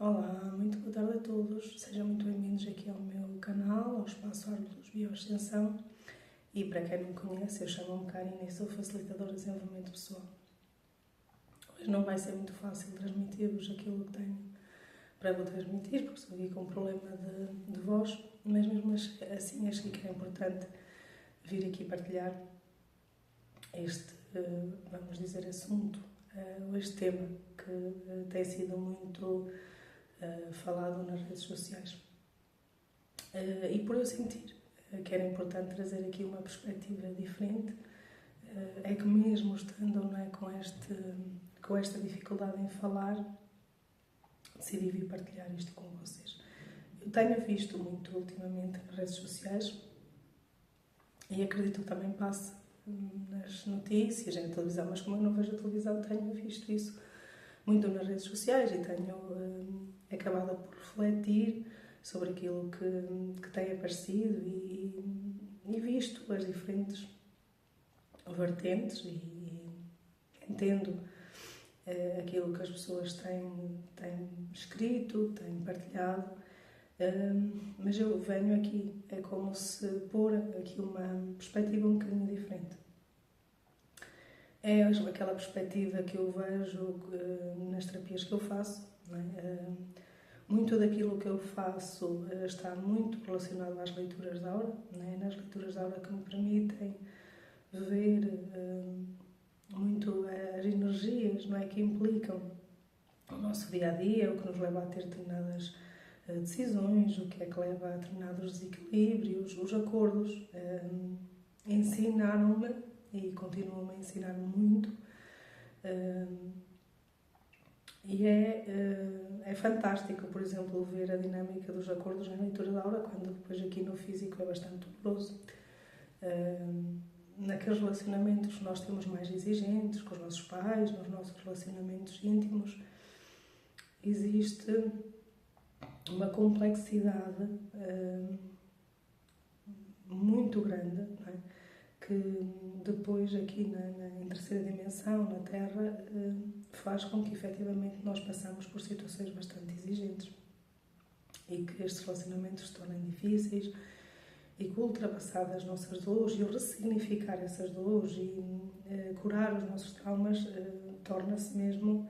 Olá, muito boa tarde a todos. Sejam muito bem-vindos aqui ao meu canal, ao Espaço Árvores Bioascensão. E para quem não me conhece, eu chamo-me Karina e sou facilitadora de desenvolvimento pessoal. Hoje não vai ser muito fácil transmitir-vos aquilo que tenho para vos transmitir, porque estou aqui com um problema de voz, mas mesmo assim achei que era importante vir aqui partilhar este, vamos dizer, assunto, ou este tema que tem sido muito falado nas redes sociais. E por eu sentir que era importante trazer aqui uma perspectiva diferente, é que mesmo estando com esta dificuldade em falar, decidi vir partilhar isto com vocês. Eu tenho visto muito ultimamente nas redes sociais e acredito que também passe nas notícias, na televisão, mas como eu não vejo a televisão, tenho visto isso muito nas redes sociais e tenho acabado por refletir sobre aquilo que tem aparecido e visto as diferentes vertentes e entendo aquilo que as pessoas têm escrito, têm partilhado, mas eu venho aqui, é como se pôr aqui uma perspectiva um bocadinho diferente. É aquela perspectiva que eu vejo nas terapias que eu faço, não é? Muito daquilo que eu faço está muito relacionado às leituras de aura, né? Nas leituras de aura que me permitem ver muito as energias, não é? Que implicam o nosso dia-a-dia, o que nos leva a ter determinadas decisões, o que é que leva a determinados desequilíbrios, os acordos. Ensinaram-me e continuam a ensinar muito. E é fantástico, por exemplo, ver a dinâmica dos acordos na leitura da aura, quando depois aqui no físico é bastante doloroso. Naqueles relacionamentos que nós temos mais exigentes, com os nossos pais, nos nossos relacionamentos íntimos, existe uma complexidade muito grande, não é? Que depois aqui em terceira dimensão, na Terra, faz com que efetivamente nós passamos por situações bastante exigentes e que estes relacionamentos se tornem difíceis e que ultrapassar as nossas dores e o ressignificar essas dores e curar os nossos traumas torna-se mesmo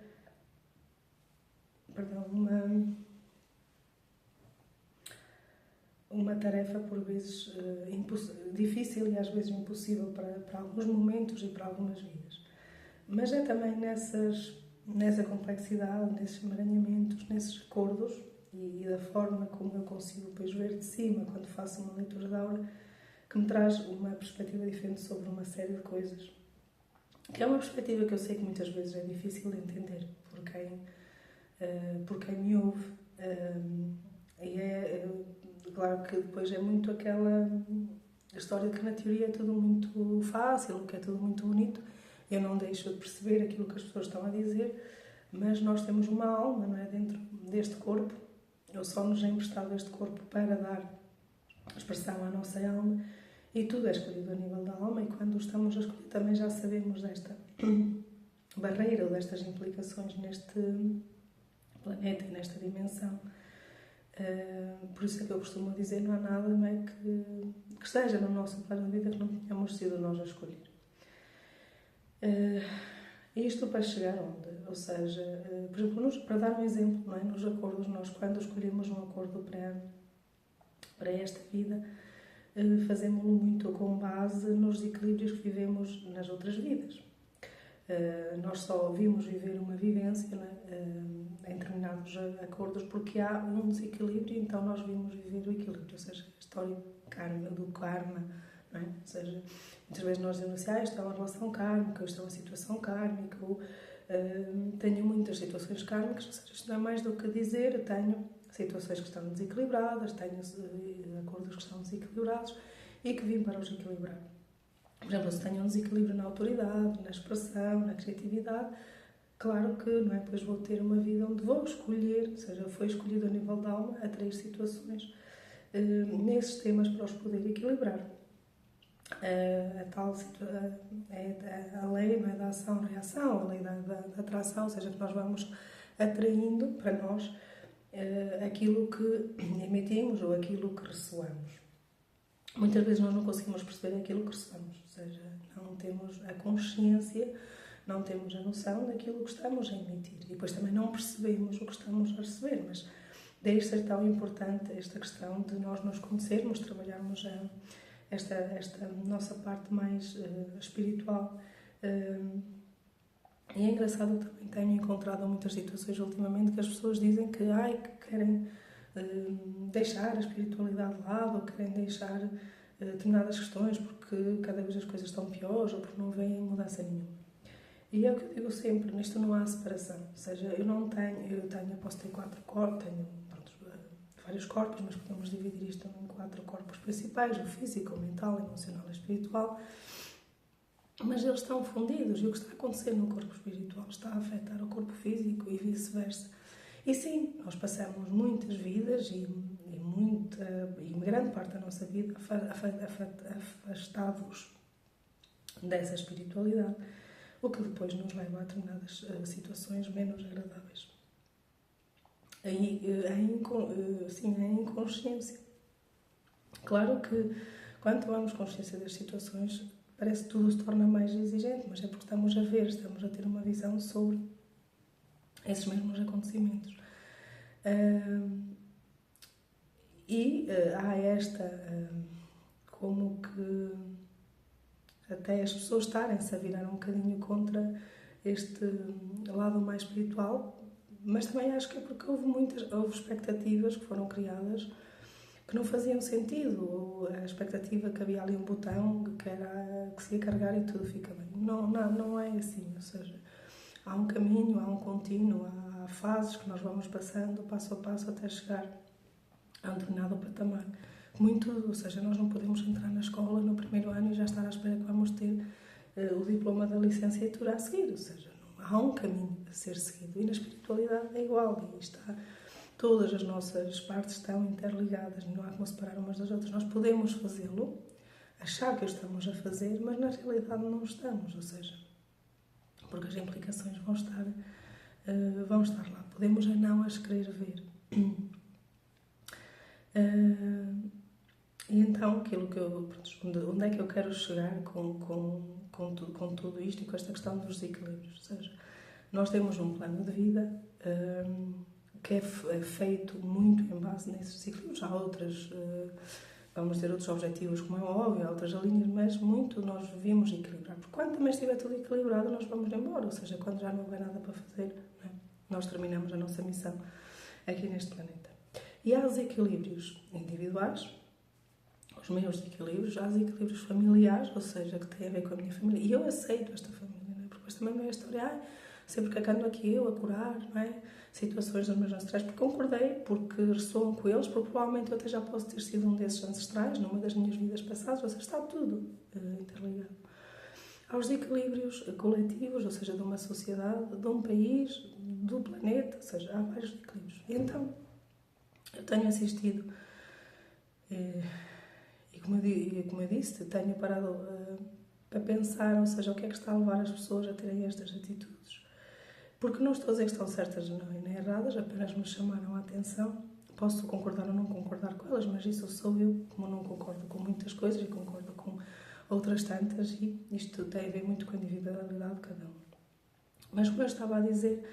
uma tarefa por vezes difícil e às vezes impossível para alguns momentos e para algumas vidas. Mas é também nessa complexidade, nesses emaranhamentos, nesses acordos e da forma como eu consigo depois ver de cima quando faço uma leitura de aura, que me traz uma perspectiva diferente sobre uma série de coisas. Que é uma perspectiva que eu sei que muitas vezes é difícil de entender por quem me ouve. Claro que depois é muito aquela história de que na teoria é tudo muito fácil, que é tudo muito bonito. Eu não deixo de perceber aquilo que as pessoas estão a dizer, mas nós temos uma alma, não é? Dentro deste corpo. Eu só nos é emprestado este corpo para dar expressão à nossa alma e tudo é escolhido a nível da alma e quando estamos a escolher também já sabemos desta barreira ou destas implicações neste planeta e nesta dimensão. Por isso é que eu costumo dizer, não há nada, não é, que esteja no nosso plano de vida que não tenhamos sido nós a escolher. Isto para chegar onde? Ou seja, por exemplo, para dar um exemplo, não é? Nos acordos, nós quando escolhemos um acordo para esta vida, fazemos-lo muito com base nos equilíbrios que vivemos nas outras vidas. Nós só ouvimos viver uma vivência, não é? Em determinados acordos porque há um desequilíbrio, então nós vimos viver o equilíbrio, ou seja, a história do karma, não é? Ou seja, muitas vezes nós dizemos assim, isto é uma relação kármica, isto é uma situação kármica, ou tenho muitas situações kármicas, ou seja, isto não é mais do que dizer, eu tenho situações que estão desequilibradas, tenho acordos que estão desequilibrados e que vim para os equilibrar. Por exemplo, se tenho um desequilíbrio na autoridade, na expressão, na criatividade, claro que não é? Depois vou ter uma vida onde vou escolher, ou seja, foi escolhido a nível da alma, atrair situações nesses temas para os poder equilibrar. A lei, não é, da ação-reação, a lei da atração, ou seja, que nós vamos atraindo para nós aquilo que emitimos ou aquilo que ressoamos. Muitas vezes nós não conseguimos perceber aquilo que ressoamos, ou seja, não temos a consciência, não temos a noção daquilo que estamos a emitir e depois também não percebemos o que estamos a receber, mas daí ser tão importante esta questão de nós nos conhecermos, trabalharmos esta nossa parte mais espiritual. E é engraçado, também tenho encontrado muitas situações ultimamente que as pessoas dizem que querem deixar a espiritualidade de lado ou querem deixar determinadas questões porque cada vez as coisas estão piores ou porque não veem mudança nenhuma. E é o que eu digo sempre, nisto não há separação, ou seja, eu posso ter 4 corpos, tenho vários corpos, mas podemos dividir isto em 4 corpos principais, o físico, o mental, o emocional e o espiritual, mas eles estão fundidos e o que está a acontecer no corpo espiritual está a afetar o corpo físico e vice-versa. E sim, nós passamos muitas vidas e grande parte da nossa vida afastados dessa espiritualidade, o que depois nos leva a determinadas situações menos agradáveis. A inconsciência. Claro que quando tomamos consciência das situações, parece que tudo se torna mais exigente, mas é porque estamos a ter uma visão sobre esses mesmos acontecimentos. Há como que até as pessoas estarem-se a virar um bocadinho contra este lado mais espiritual, mas também acho que é porque houve expectativas que foram criadas que não faziam sentido, ou a expectativa que havia ali um botão que se ia carregar e tudo fica bem. Não é assim, ou seja, há um caminho, há um contínuo, há fases que nós vamos passando passo a passo até chegar a um determinado patamar. Como em tudo, ou seja, nós não podemos entrar na escola no primeiro ano e já estar à espera que vamos ter o diploma da licenciatura a seguir, ou seja, há um caminho a ser seguido e na espiritualidade é igual, e todas as nossas partes estão interligadas, não há como separar umas das outras. Nós podemos fazê-lo, achar que o estamos a fazer, mas na realidade não estamos, ou seja, porque as implicações vão estar lá. Podemos não as querer ver. E então, onde é que eu quero chegar com tudo isto e com esta questão dos desequilíbrios? Ou seja, nós temos um plano de vida que é feito muito em base nesses desequilíbrios. Há vamos ter outros objetivos, como é óbvio, há outras linhas, mas muito nós devemos equilibrar. Porque quando também estiver tudo equilibrado, nós vamos embora. Ou seja, quando já não houver nada para fazer, nós terminamos a nossa missão aqui neste planeta. E há desequilíbrios individuais, os meus desequilíbrios, há desequilíbrios familiares, ou seja, que têm a ver com a minha família. E eu aceito esta família, não é? Porque depois também não é a história, sempre que ando aqui eu a curar, não é? Situações dos meus ancestrais, porque concordei, porque ressoam com eles, porque provavelmente eu até já posso ter sido um desses ancestrais numa das minhas vidas passadas, ou seja, está tudo interligado. Há os desequilíbrios coletivos, ou seja, de uma sociedade, de um país, do planeta, ou seja, há vários desequilíbrios. E então, eu tenho assistido, e como eu disse, tenho parado para pensar, ou seja, o que é que está a levar as pessoas a terem estas atitudes. Porque não estou a dizer que estão certas nem erradas, apenas me chamaram a atenção. Posso concordar ou não concordar com elas, mas isso sou eu, como não concordo com muitas coisas e concordo com outras tantas, e isto tem a ver muito com a individualidade de cada um. Mas como eu estava a dizer,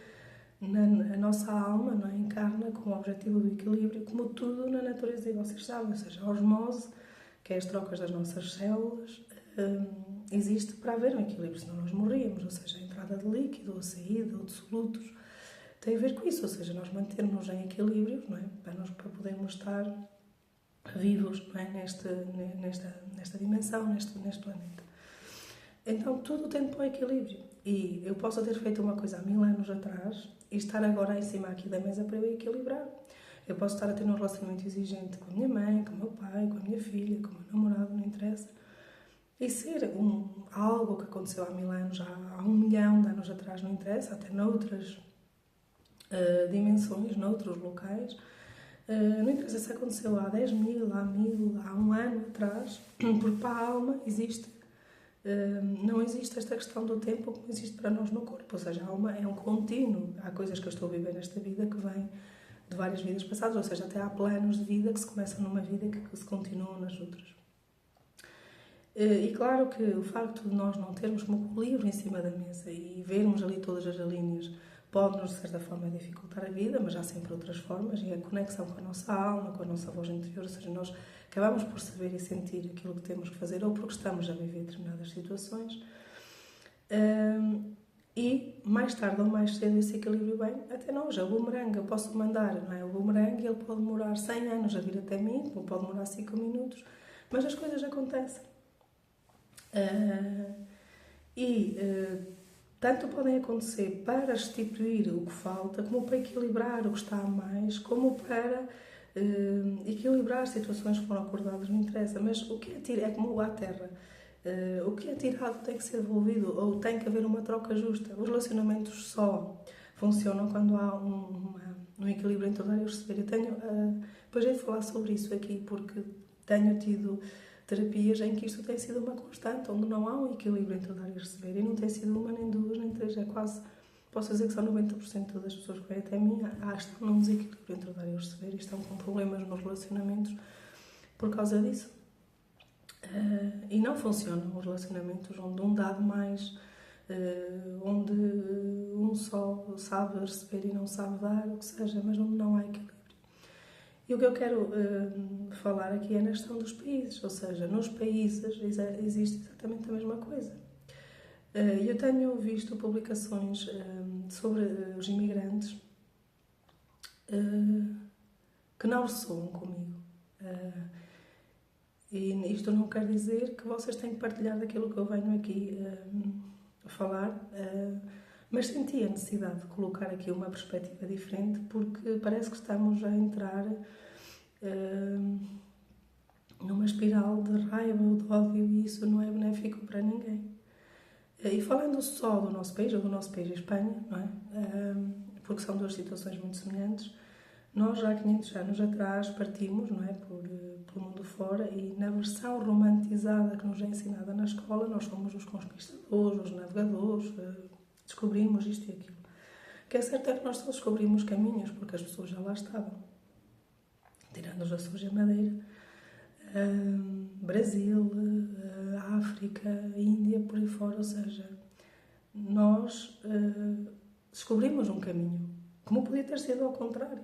a nossa alma não é, encarna com o objetivo do equilíbrio, como tudo na natureza, e vocês sabem, ou seja, a osmose, que é as trocas das nossas células, existe para haver um equilíbrio, senão nós morríamos, ou seja, a entrada de líquido, ou a saída, ou de solutos, tem a ver com isso, ou seja, nós mantermos em equilíbrio, não é? Para podermos estar vivos, não é? nesta dimensão, neste planeta. Então, tudo tende para o equilíbrio. E eu posso ter feito uma coisa há 1000 anos atrás e estar agora em cima aqui da mesa para eu equilibrar. Eu posso estar a ter um relacionamento exigente com a minha mãe, com o meu pai, com a minha filha, com o meu namorado, não interessa. E ser algo que aconteceu há 1000 anos, há 1 milhão de anos atrás, não interessa, até noutras dimensões, noutros locais. Não interessa se aconteceu há 10.000, há 1000, há 1 ano atrás, porque para a alma não existe esta questão do tempo como existe para nós no corpo. Ou seja, a alma é um contínuo. Há coisas que eu estou a viver nesta vida que vêm de várias vidas passadas, ou seja, até há planos de vida que se começam numa vida e que se continuam nas outras. E claro que o facto de nós não termos como o livro em cima da mesa e vermos ali todas as linhas pode-nos, de certa forma, dificultar a vida, mas há sempre outras formas, e a conexão com a nossa alma, com a nossa voz interior, ou seja, nós acabamos por saber e sentir aquilo que temos que fazer, ou porque estamos a viver determinadas situações. E mais tarde ou mais cedo esse equilíbrio vem até nós. É o boomerang, eu posso mandar, não é? O boomerang, ele pode demorar 100 anos a vir até mim, ou pode demorar 5 minutos, mas as coisas acontecem. Tanto podem acontecer para restituir o que falta, como para equilibrar o que está a mais, como para equilibrar situações que foram acordadas, não interessa. Mas o que é tirado é como a terra. O que é tirado tem que ser devolvido, ou tem que haver uma troca justa. Os relacionamentos só funcionam quando há um equilíbrio entre dar e receber. Eu tenho, depois hei de falar sobre isso aqui, porque tenho tido terapias em que isto tem sido uma constante, onde não há um equilíbrio entre dar e receber. E não tem sido uma, nem duas, nem três, é quase, posso dizer que só 90% das pessoas que vêm até mim estão num desequilíbrio entre dar e receber e estão com problemas nos relacionamentos por causa disso. E não funcionam os relacionamentos onde um dá demais, onde um só sabe receber e não sabe dar, o que seja, mas onde não há equilíbrio. E o que eu quero falar aqui é na questão dos países, ou seja, nos países existe exatamente a mesma coisa. Eu tenho visto publicações sobre os imigrantes que não ressoam comigo. E isto não quer dizer que vocês têm que partilhar daquilo que eu venho aqui a falar, mas senti a necessidade de colocar aqui uma perspectiva diferente, porque parece que estamos a entrar numa espiral de raiva ou de ódio, e isso não é benéfico para ninguém. E falando só do nosso país, ou do nosso país, a Espanha, não é? Porque são duas situações muito semelhantes, nós já há 500 anos atrás partimos, não é, pelo mundo fora, e na versão romantizada que nos é ensinada na escola, nós somos os conquistadores, os navegadores, descobrimos isto e aquilo. O que é certo é que nós só descobrimos caminhos porque as pessoas já lá estavam, tirando os Açores e a Madeira, Brasil, África, Índia, por aí fora, ou seja, nós descobrimos um caminho, como podia ter sido ao contrário.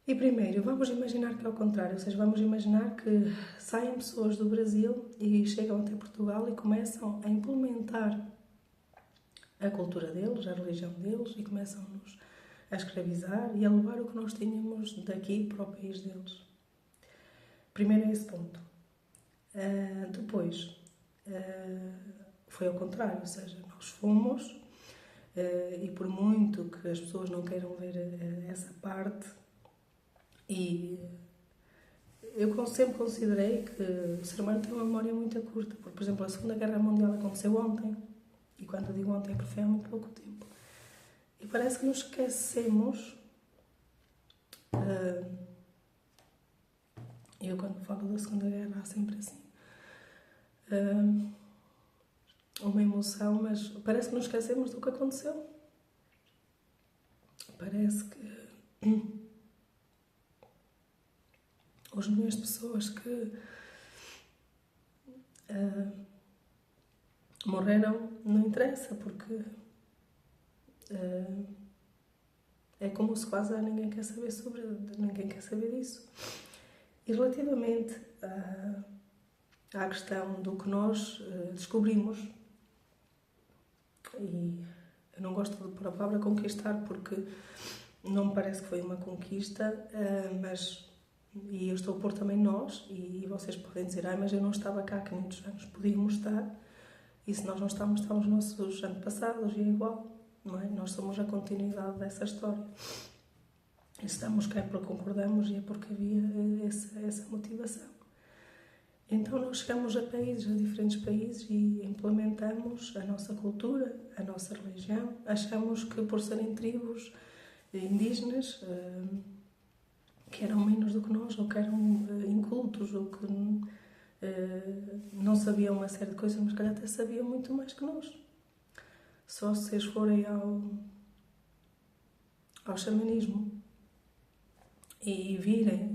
E primeiro, vamos imaginar que é ao contrário, ou seja, vamos imaginar que saem pessoas do Brasil e chegam até Portugal e começam a implementar a cultura deles, a religião deles, e começam-nos a escravizar e a levar o que nós tínhamos daqui para o país deles. Primeiro é esse ponto. Depois, foi ao contrário, ou seja, nós fomos, e por muito que as pessoas não queiram ver essa parte, e eu sempre considerei que o ser humano tem uma memória muito curta, porque, por exemplo, a Segunda Guerra Mundial aconteceu ontem, e quando eu digo ontem é porque foi há muito pouco tempo. E parece que nos esquecemos. Eu, quando falo da Segunda Guerra, há sempre assim uma emoção, mas parece que nos esquecemos do que aconteceu. Parece que os milhões de pessoas que morreram não interessa, porque é como se quase ninguém quer saber ninguém quer saber disso. E relativamente à questão do que nós descobrimos, e eu não gosto de pôr a palavra conquistar porque não me parece que foi uma conquista, e eu estou a pôr também nós, e vocês podem dizer, mas eu não estava cá há 500 anos, podíamos estar, e se nós não estamos os nossos antepassados, e é igual, não é? Nós somos a continuidade dessa história. E estamos cá porque concordamos, e é porque havia essa motivação. Então nós chegamos a diferentes países, e implementamos a nossa cultura, a nossa religião. Achamos que por serem tribos indígenas, que eram menos do que nós, ou que eram incultos, ou que não sabiam uma série de coisas, mas que até sabiam muito mais que nós. Só se vocês forem ao xamanismo e virem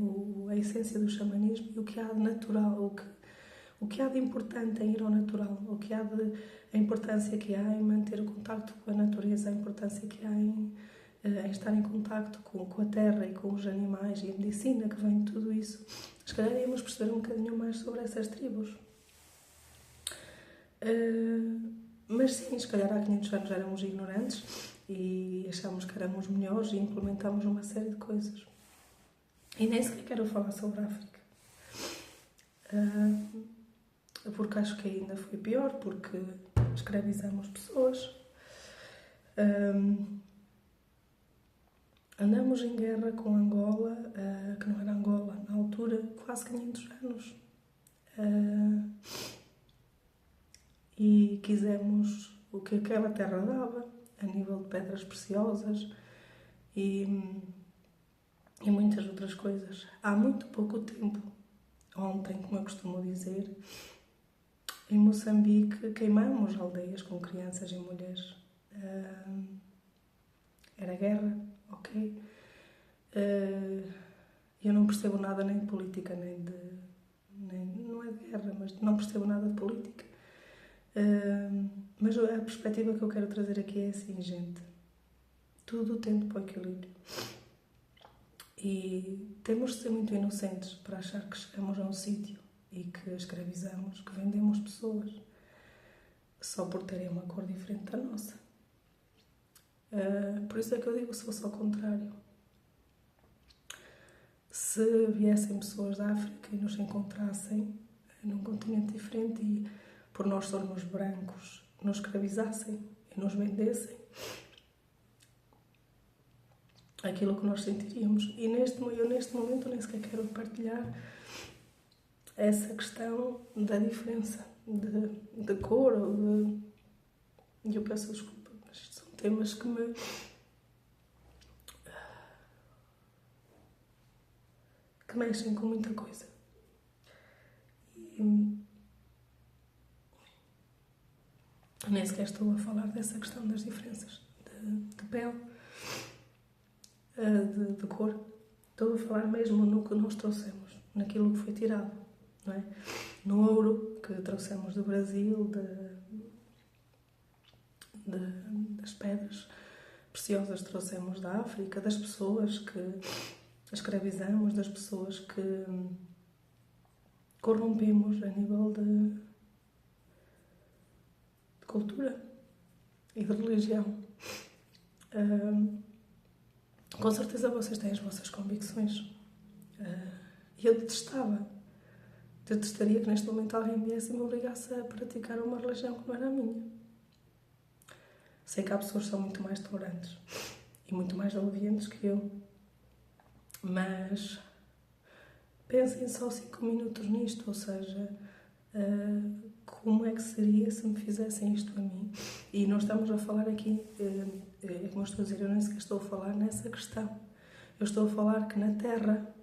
a essência do xamanismo e o que há de natural, o que há de importante em ir ao natural, a importância que há em manter o contacto com a natureza, a importância que há em estar em contacto com a terra e com os animais e a medicina que vem de tudo isso. Se calhar íamos perceber um bocadinho mais sobre essas tribos. Mas sim, se calhar há 500 anos éramos ignorantes e achámos que éramos melhores e implementámos uma série de coisas. E nem sequer quero falar sobre a África. Porque acho que ainda foi pior, porque escravizamos pessoas. Andamos em guerra com Angola, que não era Angola na altura, quase 500 anos. E quisemos o que aquela terra dava, a nível de pedras preciosas e muitas outras coisas. Há muito pouco tempo, ontem, como eu costumo dizer, em Moçambique queimamos aldeias com crianças e mulheres. Era guerra, ok? Eu não percebo nada nem de política, não é de guerra, mas não percebo nada de política. Mas a perspectiva que eu quero trazer aqui é assim, gente. Tudo tende para o equilíbrio. E temos de ser muito inocentes para achar que chegamos a um sítio e que escravizamos, que vendemos pessoas só por terem uma cor diferente da nossa. Por isso é que eu digo, se fosse ao contrário. Se viessem pessoas da África e nos encontrassem num continente diferente e por nós sermos brancos nos escravizassem e nos vendessem, aquilo que nós sentiríamos. E eu neste momento nem sequer quero partilhar essa questão da diferença de cor ou de... E eu peço desculpa, mas isto são temas que mexem com muita coisa. E nem sequer estou a falar dessa questão das diferenças de pele, de cor. Estou a falar mesmo no que nós trouxemos, naquilo que foi tirado, não é? No ouro que trouxemos do Brasil, das pedras preciosas que trouxemos da África, das pessoas que escravizamos, das pessoas que corrompemos a nível de cultura e de religião. Com certeza vocês têm as vossas convicções. Eu detestaria que neste momento alguém viesse e me obrigasse a praticar uma religião que não era a minha. Sei que há pessoas que são muito mais tolerantes e muito mais obedientes que eu, mas pensem só 5 minutos nisto, ou seja, como é que seria se me fizessem isto a mim? E não estamos a falar aqui, como eu estou a dizer, eu nem sequer estou a falar nessa questão. Eu estou a falar que na Terra,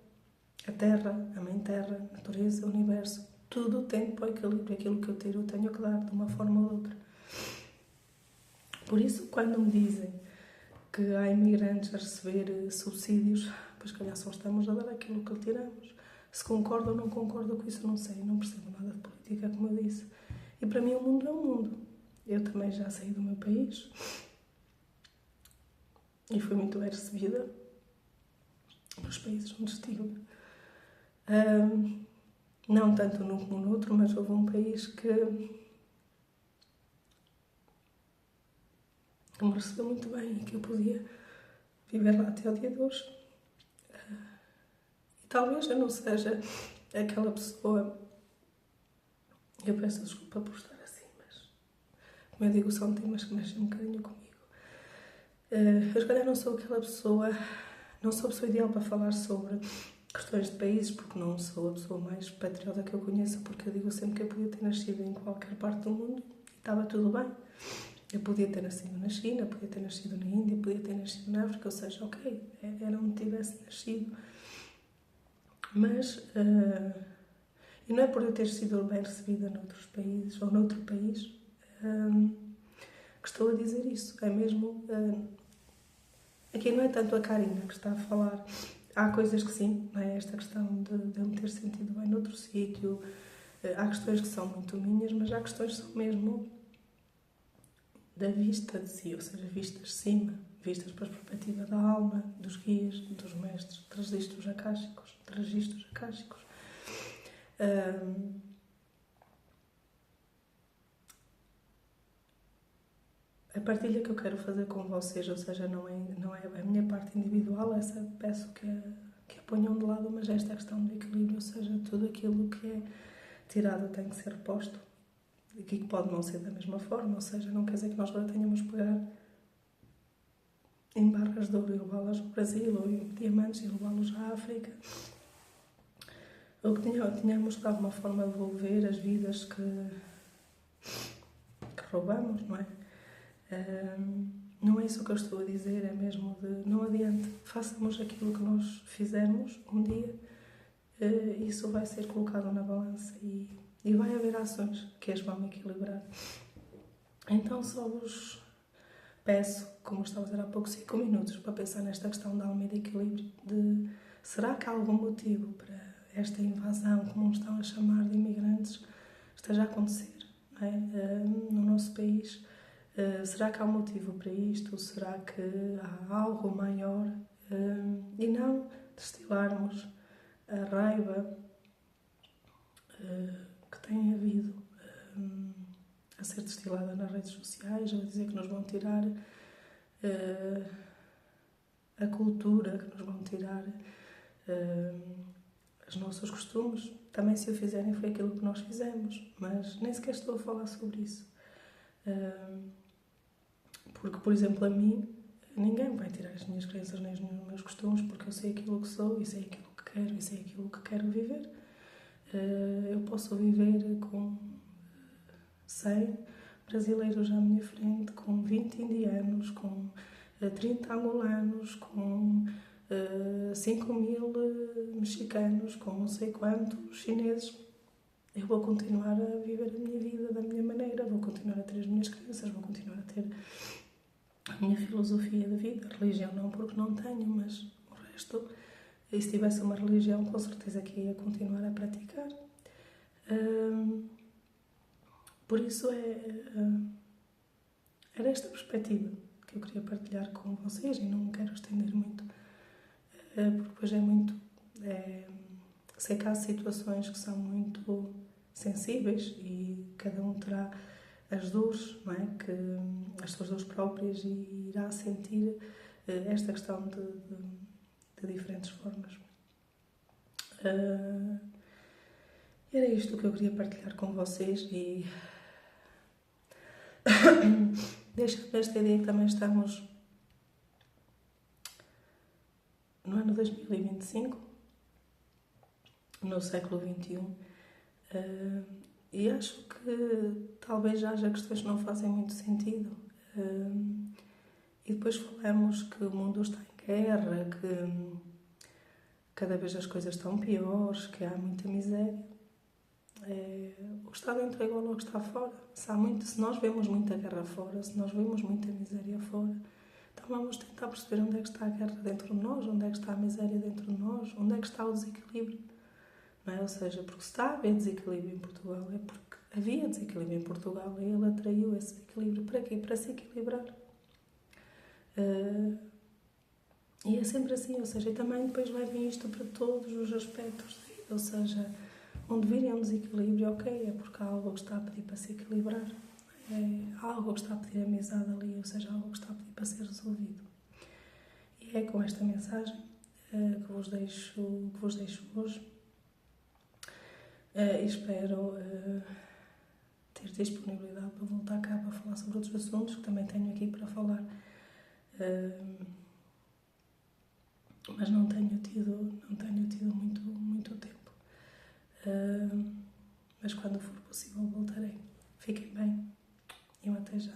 a Terra, a Mãe Terra, a natureza, o universo, tudo tem para o equilíbrio. Aquilo que eu tenho que dar de uma forma ou de outra. Por isso, quando me dizem que há imigrantes a receber subsídios, pois calhar só estamos a dar aquilo que lhe tiramos. Se concordo ou não concordo com isso, não sei. Não percebo nada de política, como eu disse. E para mim o mundo é um mundo. Eu também já saí do meu país e fui muito bem recebida nos países onde estive. Não tanto num como no outro, mas houve um país que me recebeu muito bem e que eu podia viver lá até o dia de hoje. E talvez eu não seja aquela pessoa... Eu peço desculpa por estar assim, mas... Como eu digo, são temas que mexem um bocadinho comigo. Eu, se calhar, não sou aquela pessoa... Não sou a pessoa ideal para falar sobre questões de países, porque não sou a pessoa mais patriota que eu conheço, porque eu digo sempre que eu podia ter nascido em qualquer parte do mundo e estava tudo bem. Eu podia ter nascido na China, podia ter nascido na Índia, podia ter nascido na África, ou seja, ok, era onde tivesse nascido. Mas, e não é por eu ter sido bem recebida noutros países ou noutro país que estou a dizer isso. É mesmo Aqui não é tanto a Karina que está a falar. Há coisas que sim, não é? Esta questão de eu me ter sentido bem noutro sítio. Há questões que são muito minhas, mas há questões que são mesmo da vista de si, ou seja, vistas de cima, vistas para a perspectiva da alma, dos guias, dos mestres, registros acásticos. A partilha que eu quero fazer com vocês, ou seja, não é a minha parte individual, essa peço que a ponham de lado, mas esta questão do equilíbrio, ou seja, tudo aquilo que é tirado tem que ser reposto, e que pode não ser da mesma forma, ou seja, não quer dizer que nós agora tenhamos que pegar em barras de ouro e levá-las ao Brasil, ou em diamantes e levá-los à África, ou que tenhamos de alguma forma devolver as vidas que roubamos, não é? Não é isso que eu estou a dizer, é mesmo de não adianta, façamos aquilo que nós fizermos um dia, isso vai ser colocado na balança e vai haver ações que as vão equilibrar. Então só vos peço, como estava a dizer há pouco, 5 minutos para pensar nesta questão da alma e de equilíbrio, de será que há algum motivo para esta invasão, como estão a chamar, de imigrantes, esteja a acontecer, não é? No nosso país? Será que há um motivo para isto? Será que há algo maior? E não destilarmos a raiva que tem havido a ser destilada nas redes sociais, a dizer que nos vão tirar a cultura, que nos vão tirar os nossos costumes. Também, se o fizerem, foi aquilo que nós fizemos, mas nem sequer estou a falar sobre isso. Porque, por exemplo, a mim, ninguém vai tirar as minhas crenças nem os meus costumes, porque eu sei aquilo que sou, e sei aquilo que quero, e sei aquilo que quero viver. Eu posso viver com 100 brasileiros à minha frente, com 20 indianos, com 30 angolanos, com 5.000 mexicanos, com não sei quantos chineses. Eu vou continuar a viver a minha vida da minha maneira, vou continuar a ter as minhas crenças, vou continuar a ter a minha filosofia de vida. A religião não, porque não tenho, mas o resto, e se tivesse uma religião, com certeza que ia continuar a praticar. Por isso era esta perspectiva que eu queria partilhar com vocês, e não me quero estender muito, porque depois é muito... sei que há situações que são muito sensíveis e cada um terá as dores, não é? As suas dores próprias, e irá sentir esta questão de diferentes formas. Era isto que eu queria partilhar com vocês, e deixa-me esta ideia que também estamos no ano 2025, no século XXI, e acho que talvez haja questões que não fazem muito sentido. E depois falamos que o mundo está em guerra, que cada vez as coisas estão piores, que há muita miséria. O que está dentro é igual ao que está fora. Se nós vemos muita guerra fora, se nós vemos muita miséria fora, então vamos tentar perceber onde é que está a guerra dentro de nós, onde é que está a miséria dentro de nós, onde é que está o desequilíbrio. Não é? Ou seja, porque se está a haver desequilíbrio em Portugal, é porque havia desequilíbrio em Portugal e ele atraiu esse desequilíbrio. Para quê? Para se equilibrar. E é sempre assim, ou seja, e também depois levem isto para todos os aspectos da vida, ou seja, onde virem um desequilíbrio, ok, é porque há algo que está a pedir para se equilibrar, há algo que está a pedir amizade ali, ou seja, há algo que está a pedir para ser resolvido. E é com esta mensagem que vos deixo hoje, e espero ter disponibilidade para voltar cá para falar sobre outros assuntos que também tenho aqui para falar. Mas não tenho tido muito tempo. Mas quando for possível voltarei. Fiquem bem e até já.